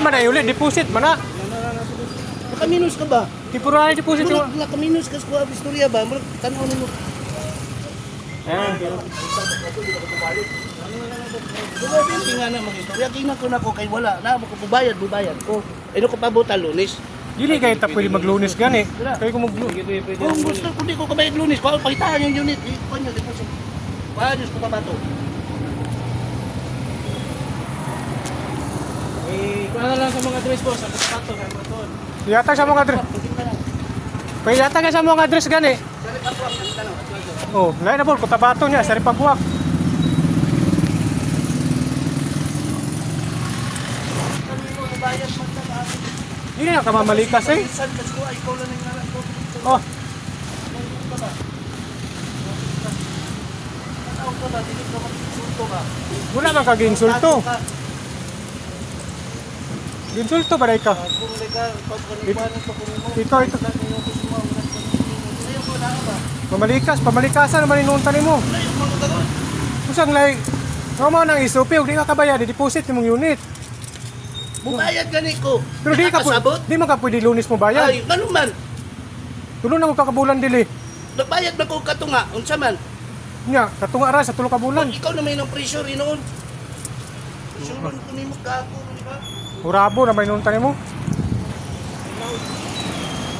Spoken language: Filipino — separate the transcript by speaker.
Speaker 1: man ay uli deposit man na.
Speaker 2: Nakaminus ka ba?
Speaker 1: Temporary deposit mo.
Speaker 2: Nakaminus ka sa istorya ba? Tanaw nimo. Tingnan na mga istorya. Tingnan ko na ko kay wala na mo ko bubayad ko. Ano ko pabuta Lunes?
Speaker 1: Dili kay ta pwede maglunes gani. Kay ko maglunes.
Speaker 2: Kung gusto ko di ko kabayad Lunes, ko pakitaan yung unit. Iko nyo deposit. Paayos ko pa ba to?
Speaker 3: Kung ano lang sa mga dress boss, ang kapato, kaya maton.
Speaker 1: Yata sa mga address. Pwede yata ka sa mga address gani. Oh, lain na po ko tabato niya sa Ripabuak. Hindi na ka mamalikas eh. Oh. Wala man ka ginsulto. Ginsulto ba ka? Ikaw ito. Pamalikasan naman inunta nimo. Kusang lay. Nga mo nang isupi, di ka kabayad, deposit yung unit.
Speaker 2: Bubayad gani ko.
Speaker 1: Pero di man ka pwede Lunes mo bayad.
Speaker 2: Ay, ano man?
Speaker 1: Tulo na mo kakabulan dili.
Speaker 2: Nagbayad na ko katunga, unsa man?
Speaker 1: Nya, katunga ra sa tulo ka bulan.
Speaker 2: Ikaw na may ng pressure inoon. Pressure man ko nimo kako, di ba?
Speaker 1: Urabo na may inunta nimo.